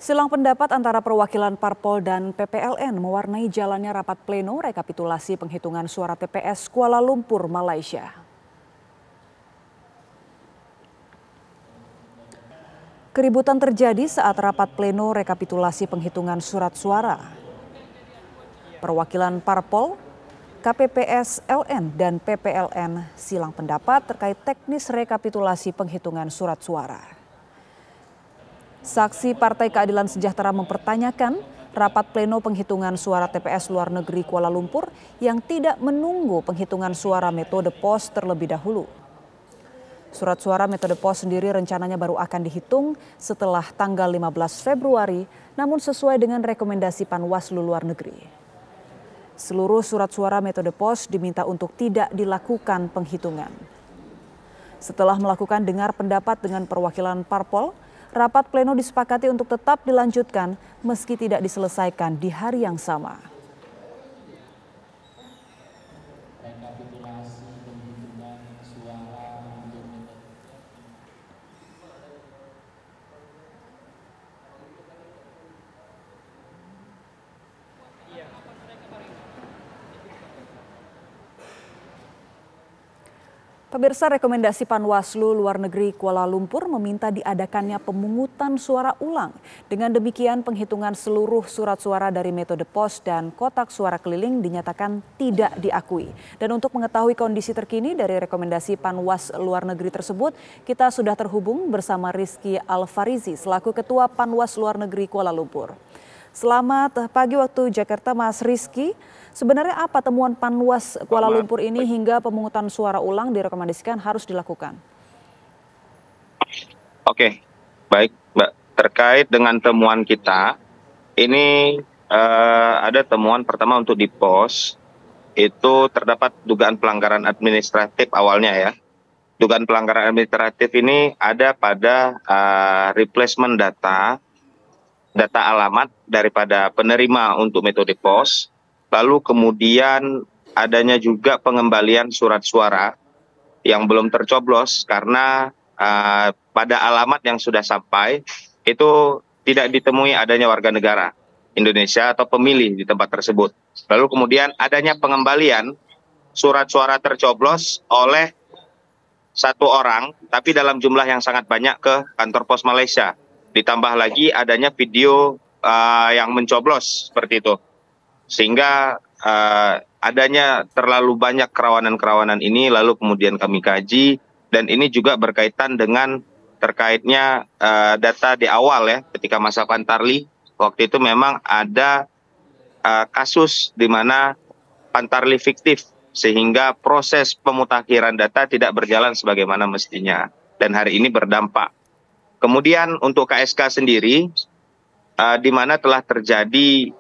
Silang pendapat antara perwakilan Parpol dan PPLN mewarnai jalannya rapat pleno rekapitulasi penghitungan suara TPS Kuala Lumpur, Malaysia. Keributan terjadi saat rapat pleno rekapitulasi penghitungan surat suara. Perwakilan Parpol, KPPS LN dan PPLN silang pendapat terkait teknis rekapitulasi penghitungan surat suara. Saksi Partai Keadilan Sejahtera mempertanyakan rapat pleno penghitungan suara TPS luar negeri Kuala Lumpur yang tidak menunggu penghitungan suara metode pos terlebih dahulu. Surat suara metode pos sendiri rencananya baru akan dihitung setelah tanggal 15 Februari, namun sesuai dengan rekomendasi Panwaslu luar negeri. Seluruh surat suara metode pos diminta untuk tidak dilakukan penghitungan. Setelah melakukan dengar pendapat dengan perwakilan Parpol, rapat pleno disepakati untuk tetap dilanjutkan meski tidak diselesaikan di hari yang sama. Pemirsa, rekomendasi Panwaslu luar negeri Kuala Lumpur meminta diadakannya pemungutan suara ulang. Dengan demikian penghitungan seluruh surat suara dari metode pos dan kotak suara keliling dinyatakan tidak diakui. Dan untuk mengetahui kondisi terkini dari rekomendasi Panwas luar negeri tersebut, kita sudah terhubung bersama Rizky Alfarizi selaku Ketua Panwas luar negeri Kuala Lumpur. Selamat pagi waktu Jakarta, Mas Rizky. Sebenarnya apa temuan Panwas Kuala Lumpur ini hingga pemungutan suara ulang direkomendasikan harus dilakukan? Oke, baik Mbak. Terkait dengan temuan kita, ini ada temuan pertama untuk di pos, itu terdapat dugaan pelanggaran administratif awalnya ya. Dugaan pelanggaran administratif ini ada pada replacement data alamat daripada penerima untuk metode pos, lalu kemudian adanya juga pengembalian surat suara yang belum tercoblos karena pada alamat yang sudah sampai itu tidak ditemui adanya warga negara Indonesia atau pemilih di tempat tersebut. Lalu kemudian adanya pengembalian surat suara tercoblos oleh satu orang, tapi dalam jumlah yang sangat banyak ke kantor pos Malaysia. Ditambah lagi adanya video yang mencoblos seperti itu. Sehingga adanya terlalu banyak kerawanan-kerawanan ini lalu kemudian kami kaji, dan ini juga berkaitan dengan terkaitnya data di awal ya, ketika masa Pantarlih. Waktu itu memang ada kasus di mana Pantarlih fiktif, sehingga proses pemutakhiran data tidak berjalan sebagaimana mestinya. Dan hari ini berdampak. Kemudian untuk KSK sendiri, di mana telah terjadi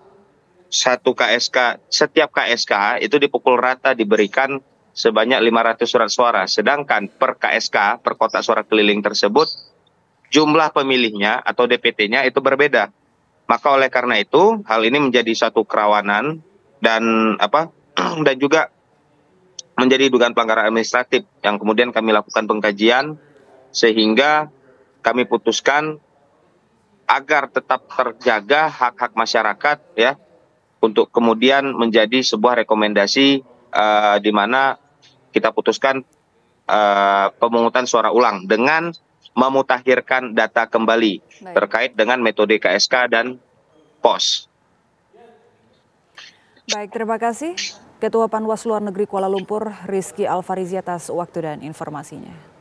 satu KSK, setiap KSK itu dipukul rata diberikan sebanyak 500 surat suara. Sedangkan per KSK, per kotak suara keliling tersebut, jumlah pemilihnya atau DPT-nya itu berbeda. Maka oleh karena itu, hal ini menjadi satu kerawanan dan dan juga menjadi dugaan pelanggaran administratif yang kemudian kami lakukan pengkajian sehingga kami putuskan agar tetap terjaga hak-hak masyarakat ya, untuk kemudian menjadi sebuah rekomendasi di mana kita putuskan pemungutan suara ulang dengan memutakhirkan data kembali terkait dengan metode KSK dan pos. Baik, terima kasih Ketua Panwas Luar Negeri Kuala Lumpur Rizky Alfarizi atas waktu dan informasinya.